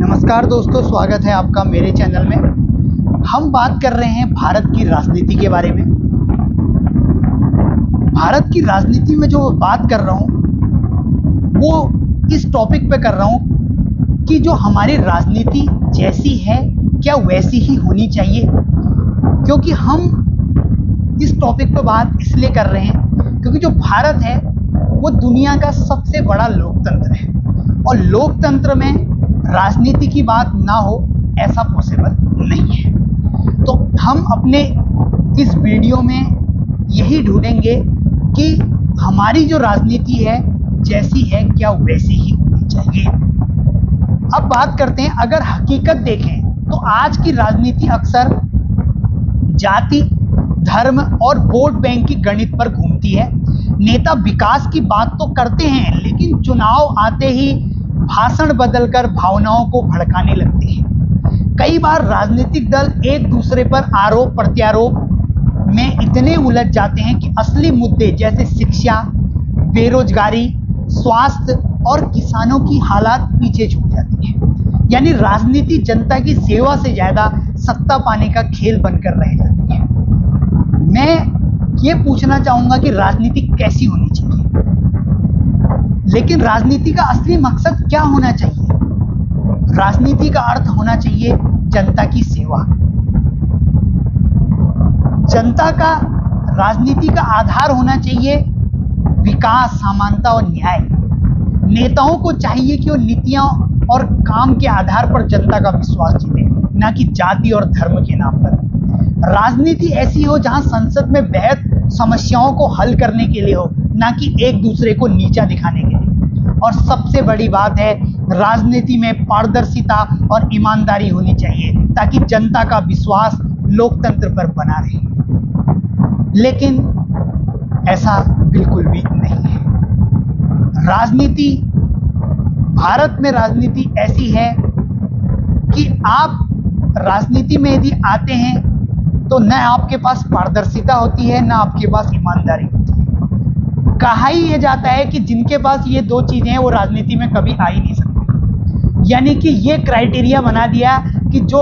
नमस्कार दोस्तों, स्वागत है आपका मेरे चैनल में। हम बात कर रहे हैं भारत की राजनीति के बारे में। भारत की राजनीति में जो बात कर रहा हूँ वो इस टॉपिक पे कर रहा हूँ कि जो हमारी राजनीति जैसी है क्या वैसी ही होनी चाहिए। क्योंकि हम इस टॉपिक पे बात इसलिए कर रहे हैं क्योंकि जो भारत है वो दुनिया का सबसे बड़ा लोकतंत्र है और लोकतंत्र में राजनीति की बात ना हो ऐसा पॉसिबल नहीं है। तो हम अपने इस वीडियो में यही ढूंढेंगे कि हमारी जो राजनीति है जैसी है क्या वैसी ही होनी चाहिए। अब बात करते हैं, अगर हकीकत देखें तो आज की राजनीति अक्सर जाति, धर्म और वोट बैंक की गणित पर घूमती है। नेता विकास की बात तो करते हैं लेकिन चुनाव आते ही भाषण बदलकर भावनाओं को भड़काने लगते हैं। कई बार राजनीतिक दल एक दूसरे पर आरोप प्रत्यारोप में इतने उलझ जाते हैं कि असली मुद्दे जैसे शिक्षा, बेरोजगारी, स्वास्थ्य और किसानों की हालात पीछे छूट जाती है। यानी राजनीति जनता की सेवा से ज्यादा सत्ता पाने का खेल बनकर रह जाती है। मैं ये पूछना चाहूंगा कि राजनीति कैसी होनी चाहिए, लेकिन राजनीति का असली मकसद क्या होना चाहिए। राजनीति का अर्थ होना चाहिए जनता की सेवा। जनता का राजनीति का आधार होना चाहिए विकास, समानता और न्याय। नेताओं को चाहिए कि वो नीतियां और काम के आधार पर जनता का विश्वास जीते, ना कि जाति और धर्म के नाम पर। राजनीति ऐसी हो जहां संसद में बहस समस्याओं को हल करने के लिए हो, ना कि एक दूसरे को नीचा दिखाने के लिए। और सबसे बड़ी बात है, राजनीति में पारदर्शिता और ईमानदारी होनी चाहिए ताकि जनता का विश्वास लोकतंत्र पर बना रहे। लेकिन ऐसा बिल्कुल भी नहीं है। राजनीति, भारत में राजनीति ऐसी है कि आप राजनीति में यदि आते हैं तो न आपके पास पारदर्शिता होती है, न आपके पास ईमानदारी होती है। कहा ही ये जाता है कि जिनके पास ये दो चीजें हैं वो राजनीति में कभी आ ही नहीं सकते। यानी कि ये क्राइटेरिया बना दिया कि जो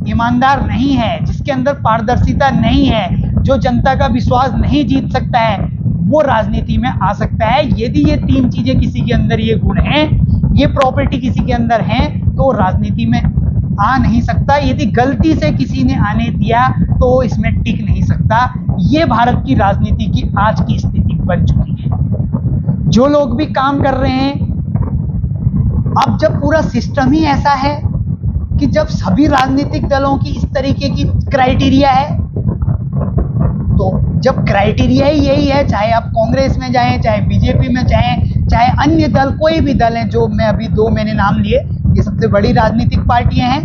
ईमानदार नहीं है, जिसके अंदर पारदर्शिता नहीं है, जो जनता का विश्वास नहीं जीत सकता है, वो राजनीति में आ सकता है। यदि ये तीन चीजें किसी के अंदर, ये गुण हैं, ये प्रॉपर्टी किसी के अंदर है, तो राजनीति में आ नहीं सकता। यदि गलती से किसी ने आने दिया तो इसमें टिक नहीं सकता। ये भारत की राजनीति की आज की स्थिति बन चुकी है। जो लोग भी काम कर रहे हैं, अब जब पूरा सिस्टम ही ऐसा है कि जब सभी राजनीतिक दलों की इस तरीके की क्राइटेरिया है, तो जब क्राइटेरिया ही यही है, चाहे आप कांग्रेस में जाएं, चाहे बीजेपी में जाएं, चाहे अन्य दल, कोई भी दल है, जो मैंने दो नाम लिए, ये सबसे बड़ी राजनीतिक पार्टियां हैं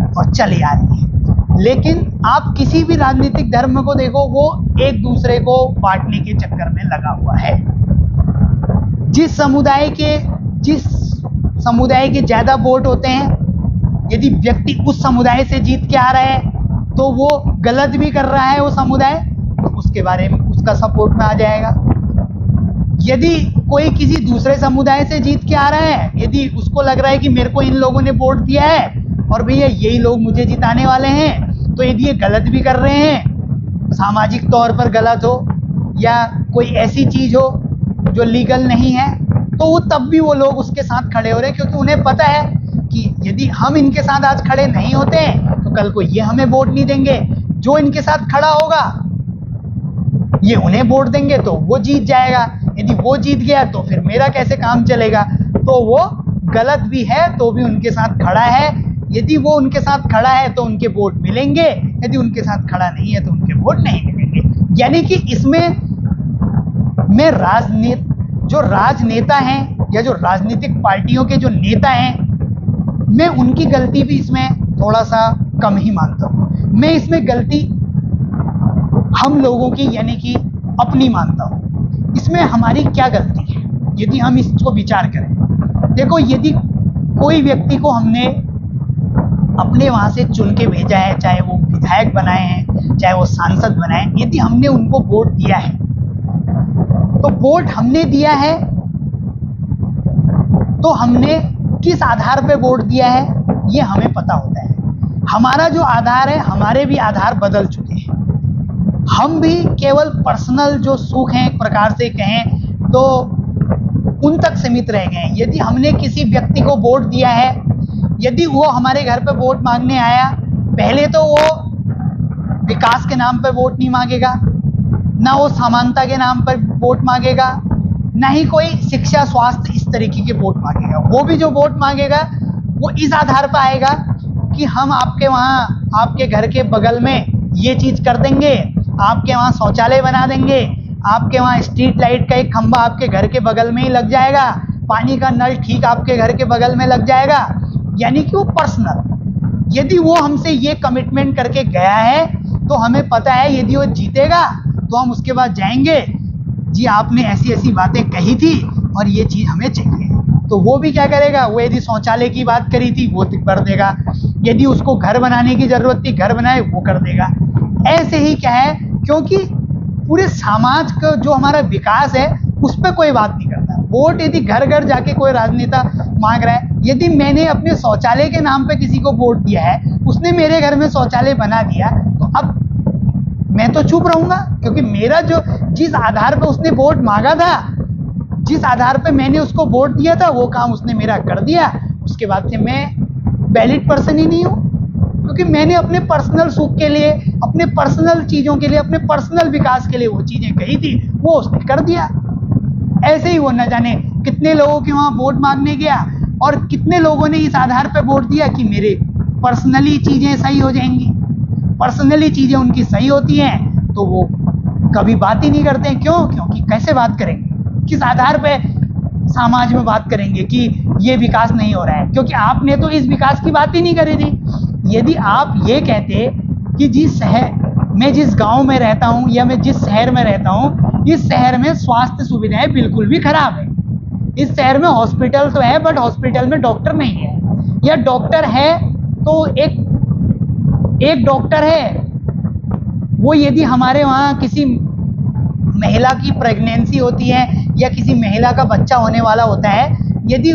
और चली आ रही हैं। लेकिन आप किसी भी राजनीतिक धर्म को देखो, वो एक दूसरे को बांटने के चक्कर में लगा हुआ है। जिस समुदाय के ज्यादा वोट होते हैं, यदि व्यक्ति उस समुदाय से जीत के आ रहा है तो वो गलत भी कर रहा है वो समुदाय, तो उसके बारे में उसका सपोर्ट में आ जाएगा। यदि कोई किसी दूसरे समुदाय से जीत के आ रहा है, यदि उसको लग रहा है कि मेरे को इन लोगों ने वोट दिया है और भैया यही लोग मुझे जिताने वाले हैं, तो यदि ये गलत भी कर रहे हैं, सामाजिक तौर पर गलत हो या कोई ऐसी चीज हो जो लीगल नहीं है, तो वो तब भी वो लोग उसके साथ खड़े हो रहे हैं, क्योंकि उन्हें पता है कि यदि हम इनके साथ आज खड़े नहीं होते हैं तो कल को ये हमें वोट नहीं देंगे। जो इनके साथ खड़ा होगा ये उन्हें वोट देंगे तो वो जीत जाएगा। यदि वो जीत गया तो फिर मेरा कैसे काम चलेगा। तो वो गलत भी है तो भी उनके साथ खड़ा है। यदि वो उनके साथ खड़ा है तो उनके वोट मिलेंगे, यदि उनके साथ खड़ा नहीं है तो उनके वोट नहीं मिलेंगे। यानी कि इसमें में जो राजनेता हैं या जो राजनीतिक पार्टियों के जो नेता हैं, मैं उनकी गलती भी इसमें थोड़ा सा कम ही मानता हूँ। मैं इसमें गलती हम लोगों की यानी कि अपनी मानता हूँ। इसमें हमारी क्या गलती है यदि हम इसको विचार करें। देखो, यदि कोई व्यक्ति को हमने अपने वहां से चुन के भेजा है, चाहे वो विधायक बनाए हैं, चाहे वो सांसद बनाए, यदि हमने उनको वोट दिया है, तो वोट हमने दिया है तो हमने किस आधार पे वोट दिया है ये हमें पता होता है। हमारा जो आधार है, हमारे भी आधार बदल चुके हैं। हम भी केवल पर्सनल जो सुख हैं एक प्रकार से कहें तो उन तक सीमित रह गए हैं। यदि हमने किसी व्यक्ति को वोट दिया है, यदि वो हमारे घर पे वोट मांगने आया, पहले तो वो विकास के नाम पे वोट नहीं मांगेगा, ना वो समानता के नाम पर वोट मांगेगा, ना ही कोई शिक्षा स्वास्थ्य इस तरीके के वोट मांगेगा। वो भी जो वोट मांगेगा वो इस आधार पर आएगा कि हम आपके वहाँ, आपके घर के बगल में ये चीज़ कर देंगे, आपके वहाँ शौचालय बना देंगे, आपके वहाँ स्ट्रीट लाइट का एक खंभा आपके घर के बगल में ही लग जाएगा, पानी का नल ठीक आपके घर के बगल में लग जाएगा। यानी कि वो पर्सनल। यदि वो हमसे ये कमिटमेंट करके गया है तो हमें पता है यदि वो जीतेगा तो हम उसके बाद जाएंगे, जी आपने ऐसी ऐसी बातें कही थी और ये चीज़ हमें चाहिए। तो वो भी क्या करेगा, वो यदि शौचालय की बात करी थी वो कर देगा, यदि उसको घर बनाने की ज़रूरत थी घर बनाए वो कर देगा। ऐसे ही क्या है, क्योंकि पूरे समाज का जो हमारा विकास है उस पर कोई बात नहीं करता। वोट यदि घर घर जाके कोई राजनेता मांग रहा है, यदि मैंने अपने शौचालय के नाम पे किसी को वोट दिया है, उसने मेरे घर में शौचालय बना दिया, तो अब मैं तो चुप रहूंगा, क्योंकि मेरा जो जिस आधार पे उसने वोट मांगा था, जिस आधार पे मैंने उसको वोट दिया था, वो काम उसने मेरा कर दिया। उसके बाद से मैं वैलिड पर्सन ही नहीं हूँ, क्योंकि मैंने अपने पर्सनल सुख के लिए, अपने पर्सनल चीज़ों के लिए, अपने पर्सनल विकास के लिए वो चीज़ें कही थी, वो उसने कर दिया। ऐसे ही वो न जाने कितने लोगों के वहाँ वोट मांगने गया और कितने लोगों ने इस आधार पे वोट दिया कि मेरे पर्सनली चीज़ें सही हो जाएंगी। पर्सनली चीज़ें उनकी सही होती हैं तो वो कभी बात ही नहीं करते हैं। क्यों? क्योंकि कैसे बात करेंगे, किस आधार पे समाज में बात करेंगे कि ये विकास नहीं हो रहा है, क्योंकि आपने तो इस विकास की बात ही नहीं करी थी। यदि आप ये कहते कि जिस शहर मैं, जिस गांव में रहता हूं या मैं जिस शहर में रहता हूं, इस शहर में स्वास्थ्य सुविधाएं बिल्कुल भी खराब है, इस शहर में हॉस्पिटल तो है बट हॉस्पिटल में डॉक्टर नहीं है, या डॉक्टर है तो एक डॉक्टर है, वो यदि हमारे वहाँ किसी महिला की प्रेगनेंसी होती है या किसी महिला का बच्चा होने वाला होता है, यदि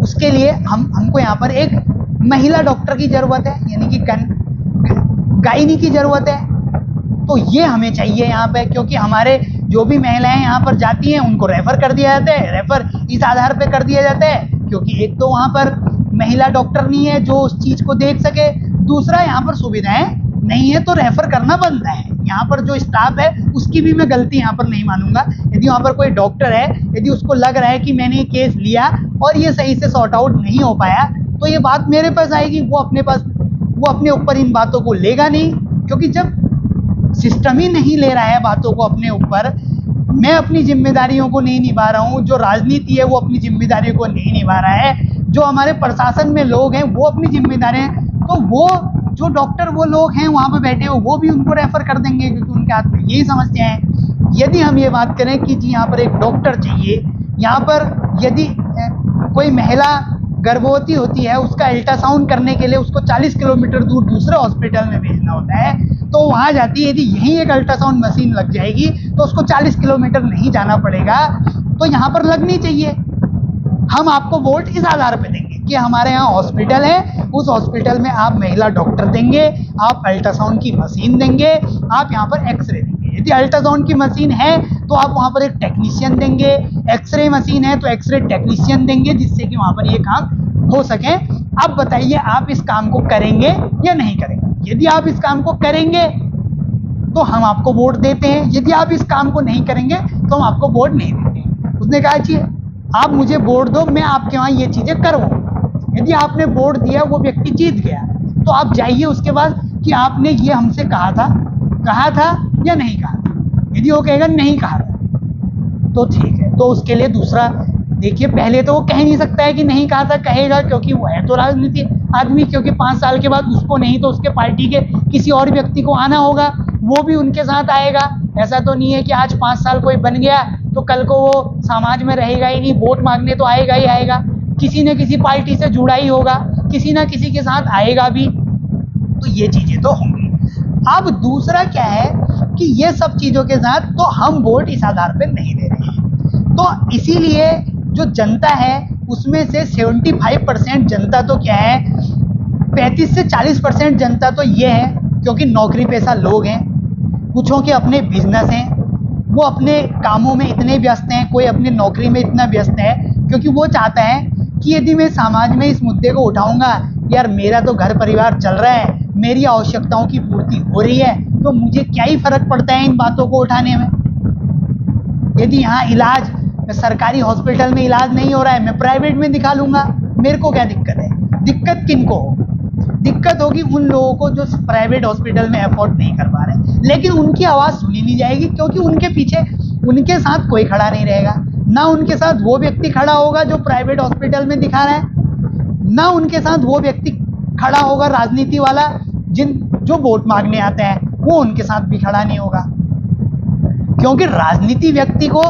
उसके लिए हमको यहाँ पर एक महिला डॉक्टर की ज़रूरत है, यानी कि गायनी की ज़रूरत है, तो ये हमें चाहिए यहाँ पे। क्योंकि हमारे जो भी महिलाएं यहाँ पर जाती हैं उनको रेफ़र कर दिया जाता है, रेफ़र इस आधार पे कर दिया जाता है क्योंकि एक तो वहाँ पर महिला डॉक्टर नहीं है जो उस चीज़ को देख सके, दूसरा यहाँ पर सुविधाएं नहीं है तो रेफ़र करना बनता है। यहाँ पर जो स्टाफ है उसकी भी मैं गलती यहाँ पर नहीं मानूंगा। यदि वहाँ पर कोई डॉक्टर है, यदि उसको लग रहा है कि मैंने ये केस लिया और ये सही से सॉर्ट आउट नहीं हो पाया, तो ये बात मेरे पास आएगी, वो अपने ऊपर इन बातों को लेगा नहीं, क्योंकि जब सिस्टम ही नहीं ले रहा है बातों को अपने ऊपर, मैं अपनी जिम्मेदारियों को नहीं निभा रहा हूँ, जो राजनीति है वो अपनी जिम्मेदारियों को नहीं निभा रहा है, जो हमारे प्रशासन में लोग हैं वो अपनी जिम्मेदारियां, तो वो जो डॉक्टर वो लोग हैं वहाँ पे बैठे हो वो भी उनको रेफर कर देंगे क्योंकि उनके हाथ में यही समस्या है। यदि हम ये बात करें कि जी यहाँ पर एक डॉक्टर चाहिए, यहाँ पर यदि कोई महिला गर्भवती होती है, उसका अल्ट्रासाउंड करने के लिए उसको 40 किलोमीटर दूर दूसरे हॉस्पिटल में भेजना होता है, तो वहाँ जाती है, यदि यहीं एक अल्ट्रासाउंड मशीन लग जाएगी तो उसको 40 किलोमीटर नहीं जाना पड़ेगा, तो यहाँ पर लगनी चाहिए। हम आपको वोट इस आधार पे देंगे कि हमारे यहाँ हॉस्पिटल है, उस हॉस्पिटल में आप महिला डॉक्टर देंगे, आप अल्ट्रासाउंड की मशीन देंगे, आप यहाँ पर एक्सरे देंगे। यदि अल्ट्रासाउंड की मशीन है तो आप वहाँ पर एक टेक्नीशियन देंगे, एक्सरे मशीन है तो एक्सरे टेक्नीशियन देंगे, जिससे कि वहाँ पर ये काम हो सके। अब बताइए आप इस काम को करेंगे या नहीं करेंगे? यदि आप इस काम को करेंगे तो हम आपको वोट देते हैं, यदि आप इस काम को नहीं करेंगे तो हम आपको वोट नहीं देते हैं। उसने कहा जी आप मुझे वोट दो, मैं आपके वहाँ ये चीज़ें करवाऊँ। यदि आपने वोट दिया, वो व्यक्ति जीत गया, तो आप जाइए उसके बाद कि आपने ये हमसे कहा था या नहीं कहा था। यदि वो कहेगा नहीं कहा था तो ठीक है, तो उसके लिए दूसरा देखिए, पहले तो वो कह नहीं सकता है कि नहीं कहा था, कहेगा क्योंकि वो है तो राजनीति आदमी, क्योंकि 5 साल के बाद उसको नहीं तो उसके पार्टी के किसी और व्यक्ति को आना होगा, वो भी उनके साथ आएगा। ऐसा तो नहीं है कि आज 5 साल कोई बन गया तो कल को वो समाज में रहेगा ही नहीं, वोट मांगने तो आएगा ही आएगा, किसी न किसी पार्टी से जुड़ा ही होगा, किसी न किसी के साथ आएगा भी, तो ये चीज़ें तो होंगी। अब दूसरा क्या है कि ये सब चीज़ों के साथ तो हम वोट इस आधार पर नहीं दे रहे हैं, तो इसीलिए जो जनता है उसमें से 75% जनता तो क्या है, 35 से 40% जनता तो ये है क्योंकि नौकरी पेशा लोग हैं, कुछों के अपने बिजनेस हैं, वो अपने कामों में इतने व्यस्त हैं, कोई अपनी नौकरी में इतना व्यस्त है क्योंकि वो चाहता है कि यदि मैं समाज में इस मुद्दे को उठाऊंगा, यार मेरा तो घर परिवार चल रहा है, मेरी आवश्यकताओं की पूर्ति हो रही है, तो मुझे क्या ही फर्क पड़ता है इन बातों को उठाने में। यदि यहाँ इलाज सरकारी हॉस्पिटल में इलाज नहीं हो रहा है, मैं प्राइवेट में दिखा लूंगा, मेरे को क्या दिक्कत है। दिक्कत किनको होगी? दिक्कत होगी उन लोगों को जो प्राइवेट हॉस्पिटल में अफोर्ड नहीं कर पा रहे, लेकिन उनकी आवाज़ सुनी नहीं जाएगी क्योंकि उनके पीछे उनके साथ कोई खड़ा नहीं रहेगा। ना उनके साथ वो व्यक्ति खड़ा होगा जो प्राइवेट हॉस्पिटल में दिखा रहा है, ना उनके साथ वो व्यक्ति खड़ा होगा राजनीति वाला जो वोट मांगने आते हैं, वो उनके साथ भी खड़ा नहीं होगा। क्योंकि राजनीति व्यक्ति को,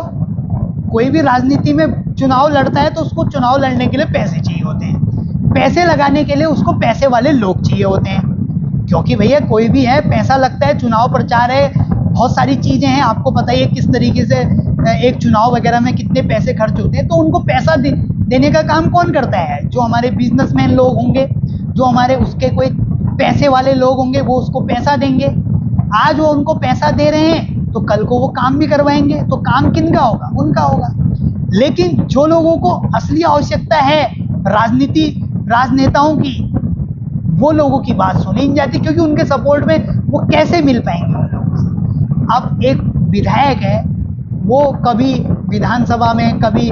कोई भी राजनीति में चुनाव लड़ता है तो उसको चुनाव लड़ने के लिए पैसे चाहिए होते हैं, पैसे लगाने के लिए उसको पैसे वाले लोग चाहिए होते हैं। क्योंकि भैया कोई भी है, पैसा लगता है, चुनाव प्रचार है, बहुत सारी चीज़ें हैं, आपको पता ही है किस तरीके से एक चुनाव वगैरह में कितने पैसे खर्च होते हैं। तो उनको पैसा देने का काम कौन करता है? जो हमारे बिजनेसमैन लोग होंगे, जो हमारे उसके कोई पैसे वाले लोग होंगे, वो उसको पैसा देंगे। आज वो उनको पैसा दे रहे हैं तो कल को वो काम भी करवाएंगे, तो काम किनका होगा? उनका होगा। लेकिन जो लोगों को असली आवश्यकता है राजनेताओं की, वो लोगों की बात सुनी नहीं जाती क्योंकि उनके सपोर्ट में वो कैसे मिल पाएंगे उन लोगों से। अब एक विधायक है, वो कभी विधानसभा में, कभी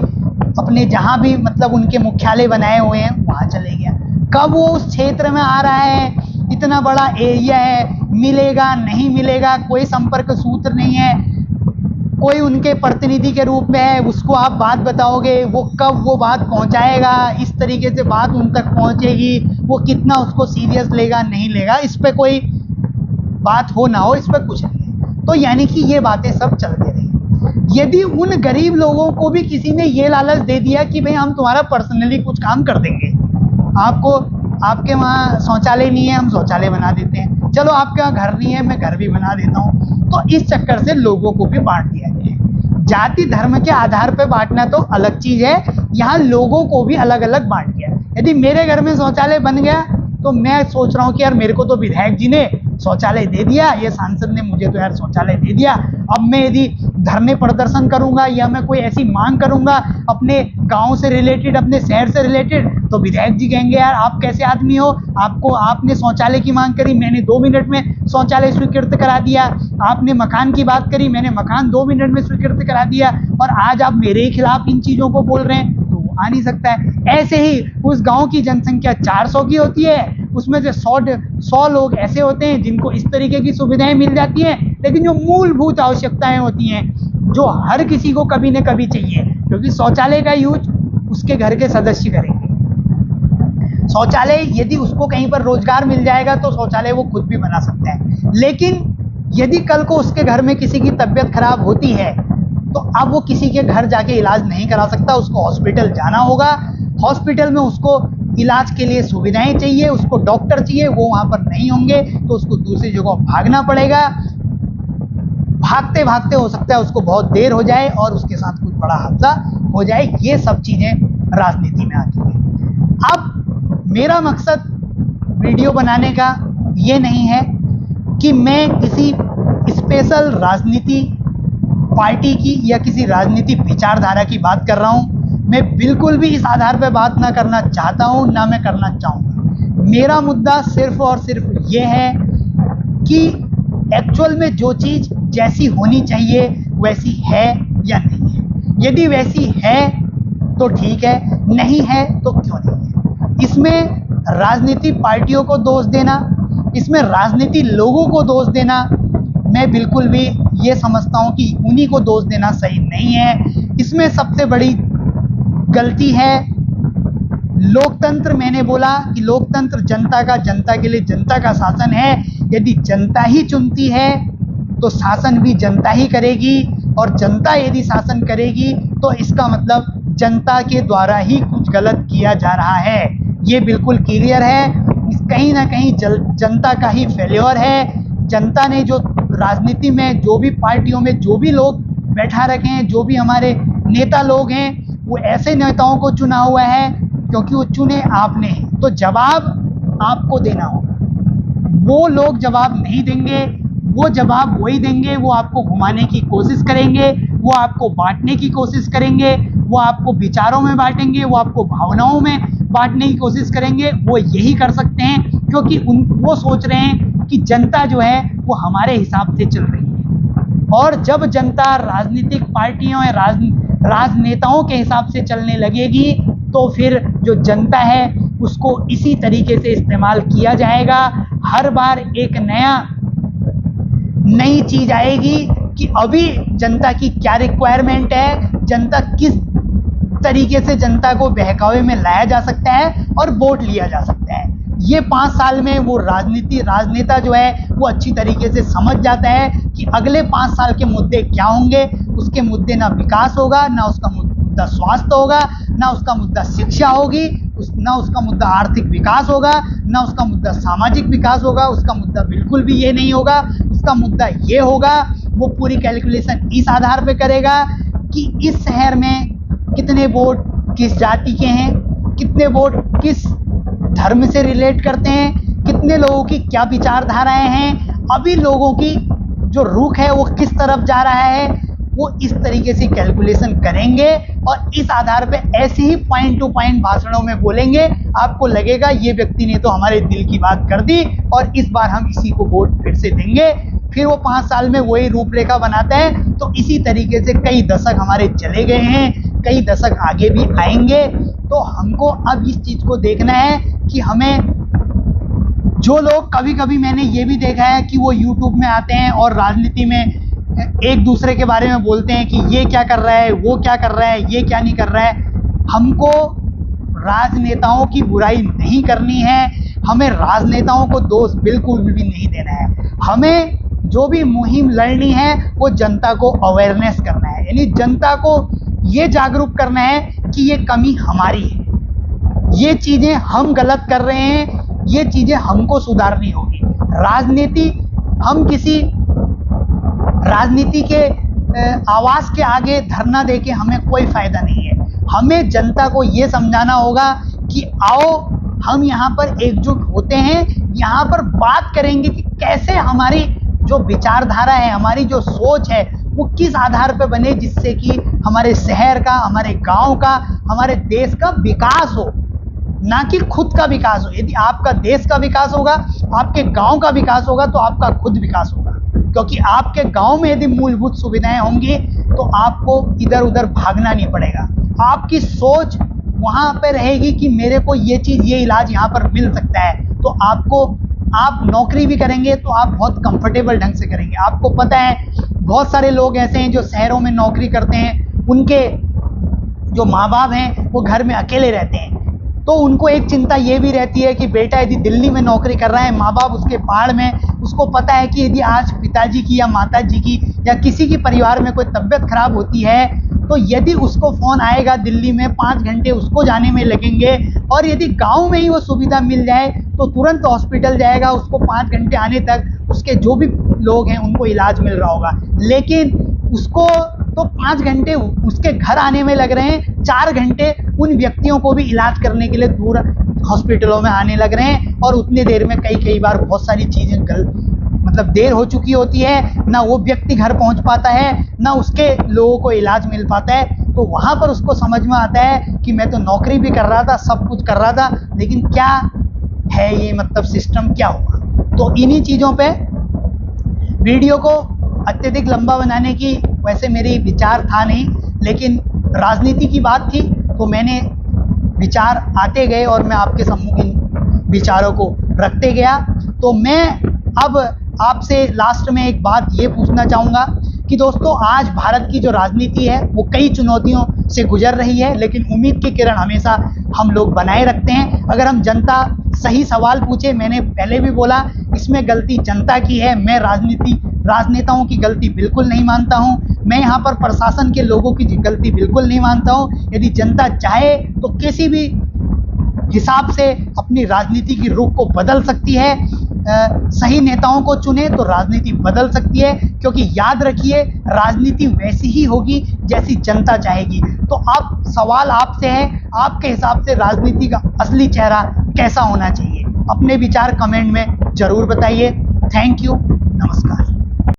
अपने जहाँ भी मतलब उनके मुख्यालय बनाए हुए हैं वहाँ चले गया, कब वो उस क्षेत्र में आ रहा है, इतना बड़ा एरिया है, मिलेगा नहीं मिलेगा, कोई संपर्क सूत्र नहीं है, कोई उनके प्रतिनिधि के रूप में है, उसको आप बात बताओगे, वो कब वो बात पहुंचाएगा, इस तरीके से बात उन तक पहुंचेगी, वो कितना उसको सीरियस लेगा नहीं लेगा, इस पे कोई बात हो ना हो, इस पे कुछ नहीं है। तो यानी कि ये बातें सब चलते रही। यदि उन गरीब लोगों को भी किसी ने ये लालच दे दिया कि भाई हम तुम्हारा पर्सनली कुछ काम कर देंगे, आपके वहाँ शौचालय नहीं है, हम शौचालय बना देते हैं, चलो आपके वहाँ घर नहीं है, मैं घर भी बना देता हूँ, तो इस चक्कर से लोगों को भी बांट दिया गया है। जाति धर्म के आधार पर बांटना तो अलग चीज है, यहाँ लोगों को भी अलग अलग बांट दिया। यदि मेरे घर में शौचालय बन गया तो मैं सोच रहा हूँ कि यार मेरे को तो विधायक जी ने शौचालय दे दिया, ये सांसद ने मुझे तो यार शौचालय दे दिया, अब मैं यदि धरने प्रदर्शन करूंगा या मैं कोई ऐसी मांग करूंगा अपने गांव से रिलेटेड, अपने शहर से रिलेटेड, तो विधायक जी कहेंगे यार आप कैसे आदमी हो, आपने शौचालय की मांग करी, मैंने 2 मिनट में शौचालय स्वीकृत करा दिया, आपने मकान की बात करी, मैंने मकान 2 मिनट में स्वीकृत करा दिया, और आज आप मेरे ही खिलाफ इन चीजों को बोल रहे हैं, तो वो आ नहीं सकता है। ऐसे ही उस गांव की जनसंख्या 400 की होती है, उसमें से 100 लोग ऐसे होते हैं जिनको इस तरीके की सुविधाएं मिल जाती हैं, लेकिन जो मूलभूत आवश्यकताएं होती हैं जो हर किसी को कभी न कभी चाहिए, क्योंकि शौचालय का यूज उसके घर के सदस्य करेंगे। शौचालय यदि उसको कहीं पर रोजगार मिल जाएगा तो शौचालय वो खुद भी बना सकता है, लेकिन यदि कल को उसके घर में किसी की तबीयत खराब होती है तो अब वो किसी के घर जाके इलाज नहीं करा सकता, उसको हॉस्पिटल जाना होगा। हॉस्पिटल में उसको इलाज के लिए सुविधाएं चाहिए, उसको डॉक्टर चाहिए, वो वहां पर नहीं होंगे तो उसको दूसरी जगह भागना पड़ेगा। भागते भागते हो सकता है उसको बहुत देर हो जाए और उसके साथ कुछ बड़ा हादसा हो जाए। ये सब चीजें राजनीति में आती हैं। अब मेरा मकसद वीडियो बनाने का ये नहीं है कि मैं किसी स्पेशल राजनीति पार्टी की या किसी राजनीतिक विचारधारा की बात कर रहा हूं। मैं बिल्कुल भी इस आधार पर बात ना करना चाहता हूं, ना मैं करना चाहूंगा। मेरा मुद्दा सिर्फ और सिर्फ ये है कि एक्चुअल में जो चीज जैसी होनी चाहिए वैसी है या नहीं है। यदि वैसी है तो ठीक है, नहीं है तो क्यों नहीं है। इसमें राजनीति पार्टियों को दोष देना, इसमें राजनीति लोगों को दोष देना, मैं बिल्कुल भी ये समझता हूं कि उन्हीं को दोष देना सही नहीं है। इसमें सबसे बड़ी गलती है लोकतंत्र। मैंने बोला कि लोकतंत्र जनता का, जनता के लिए जनता का शासन है। यदि जनता ही चुनती है तो शासन भी जनता ही करेगी, और जनता यदि शासन करेगी तो इसका मतलब जनता के द्वारा ही कुछ गलत किया जा रहा है। ये बिल्कुल क्लियर है। कहीं ना कहीं जनता का ही फेल्योर है। जनता ने जो राजनीति में, जो भी पार्टियों में जो भी लोग बैठा रखे हैं, जो भी हमारे नेता लोग हैं, वो ऐसे नेताओं को चुना हुआ है क्योंकि वो चुने आपने हैं, तो जवाब आपको देना होगा। वो लोग जवाब नहीं देंगे, वो जवाब वही देंगे, वो आपको घुमाने की कोशिश करेंगे, वो आपको बांटने की कोशिश करेंगे, वो आपको विचारों में बांटेंगे, वो आपको भावनाओं में बांटने की कोशिश करेंगे। वो यही कर सकते हैं क्योंकि वो सोच रहे हैं कि जनता जो है वो हमारे हिसाब से चल रही है, और जब जनता राजनीतिक पार्टियों या राजनेताओं के हिसाब से चलने लगेगी तो फिर जो जनता है उसको इसी तरीके से इस्तेमाल किया जाएगा। हर बार एक नई चीज आएगी कि अभी जनता की क्या रिक्वायरमेंट है, जनता किस तरीके से जनता को बहकावे में लाया जा सकता है और वोट लिया जा सकता है। ये 5 साल में वो राजनेता जो है वो अच्छी तरीके से समझ जाता है कि अगले 5 साल के मुद्दे क्या होंगे। उसके मुद्दे ना विकास होगा, ना उसका मुद्दा स्वास्थ्य होगा, ना उसका मुद्दा शिक्षा होगी, ना उसका मुद्दा आर्थिक विकास होगा, ना उसका मुद्दा सामाजिक विकास होगा। उसका मुद्दा बिल्कुल भी ये नहीं होगा। उसका मुद्दा ये होगा, वो पूरी कैलकुलेशन इस आधार पे करेगा कि इस शहर में कितने वोट किस जाति के हैं, कितने वोट किस धर्म से रिलेट करते हैं, कितने लोगों की क्या विचारधाराएं हैं, अभी लोगों की जो रुख है वो किस तरफ जा रहा है। वो इस तरीके से कैलकुलेशन करेंगे और इस आधार पे ऐसे ही पॉइंट टू पॉइंट भाषणों में बोलेंगे। आपको लगेगा ये व्यक्ति ने तो हमारे दिल की बात कर दी और इस बार हम इसी को वोट फिर से देंगे। फिर वो 5 साल में वही रूपरेखा बनाता है। तो इसी तरीके से कई दशक हमारे चले गए हैं, कई दशक आगे भी आएंगे। तो हमको अब इस चीज को देखना है कि हमें, जो लोग कभी कभी मैंने ये भी देखा है कि वो यूट्यूब में आते हैं और राजनीति में एक दूसरे के बारे में बोलते हैं कि ये क्या कर रहा है, वो क्या कर रहा है, ये क्या नहीं कर रहा है। हमको राजनेताओं की बुराई नहीं करनी है, हमें राजनेताओं को दोष बिल्कुल भी नहीं देना है। हमें जो भी मुहिम लड़नी है वो जनता को अवेयरनेस करना है, यानी जनता को ये जागरूक करना है कि ये कमी हमारी है, ये चीजें हम गलत कर रहे हैं, ये चीजें हमको सुधारनी होगी। हम किसी राजनीति के आवाज के आगे धरना देके हमें कोई फायदा नहीं है। हमें जनता को ये समझाना होगा कि आओ हम यहाँ पर एकजुट होते हैं, यहाँ पर बात करेंगे कि कैसे हमारी जो विचारधारा है, हमारी जो सोच है वो किस आधार पर बने, जिससे कि हमारे शहर का, हमारे गांव का, हमारे देश का विकास हो, ना कि खुद का विकास हो। यदि आपका देश का विकास होगा, आपके गांव का विकास होगा, तो आपका खुद विकास होगा, क्योंकि आपके गांव में यदि मूलभूत सुविधाएं होंगी तो आपको इधर उधर भागना नहीं पड़ेगा। आपकी सोच वहां पर रहेगी कि मेरे को ये चीज, ये इलाज यहाँ पर मिल सकता है, तो आप नौकरी भी करेंगे तो आप बहुत कंफर्टेबल ढंग से करेंगे। आपको पता है बहुत सारे लोग ऐसे हैं जो शहरों में नौकरी करते हैं, उनके जो माँ बाप हैं वो घर में अकेले रहते हैं, तो उनको एक चिंता ये भी रहती है कि बेटा यदि दिल्ली में नौकरी कर रहा है, माँ बाप उसके पहाड़ में, उसको पता है कि यदि आज पिताजी की या माताजी की या किसी की परिवार में कोई तबीयत खराब होती है तो यदि उसको फोन आएगा दिल्ली में, 5 घंटे उसको जाने में लगेंगे, और यदि गांव में ही वो सुविधा मिल जाए तो तुरंत हॉस्पिटल जाएगा, उसको 5 घंटे आने तक उसके जो भी लोग हैं उनको इलाज मिल रहा होगा। लेकिन उसको तो 5 घंटे उसके घर आने में लग रहे हैं, 4 घंटे उन व्यक्तियों को भी इलाज करने के लिए दूर हॉस्पिटलों में आने लग रहे हैं, और उतनी देर में कई बार बहुत सारी चीजें मतलब देर हो चुकी होती है, ना वो व्यक्ति घर पहुंच पाता है, ना उसके लोगों को इलाज मिल पाता है। तो वहां पर उसको समझ में आता है कि मैं तो नौकरी भी कर रहा था, सब कुछ कर रहा था, लेकिन क्या है ये, मतलब सिस्टम क्या हुआ। तो इन्हीं चीजों पे वीडियो को अत्यधिक लंबा बनाने की वैसे मेरी विचार था नहीं, लेकिन राजनीति की बात थी तो मैंने विचार आते गए और मैं आपके सम्मुख इन विचारों को रखते गया। तो मैं अब आपसे लास्ट में एक बात ये पूछना चाहूँगा कि दोस्तों, आज भारत की जो राजनीति है वो कई चुनौतियों से गुजर रही है, लेकिन उम्मीद की किरण हमेशा हम लोग बनाए रखते हैं। अगर हम जनता सही सवाल पूछे, मैंने पहले भी बोला इसमें गलती जनता की है, मैं राजनेताओं की गलती बिल्कुल नहीं मानता हूं, मैं यहाँ पर प्रशासन के लोगों की गलती बिल्कुल नहीं मानता हूं। यदि जनता चाहे तो किसी भी हिसाब से अपनी राजनीति की रुख को बदल सकती है। सही नेताओं को चुने तो राजनीति बदल सकती है, क्योंकि याद रखिए राजनीति वैसी ही होगी जैसी जनता चाहेगी। तो अब सवाल आपसे है, आपके हिसाब से राजनीति का असली चेहरा कैसा होना चाहिए? अपने विचार कमेंट में जरूर बताइए। थैंक यू, नमस्कार।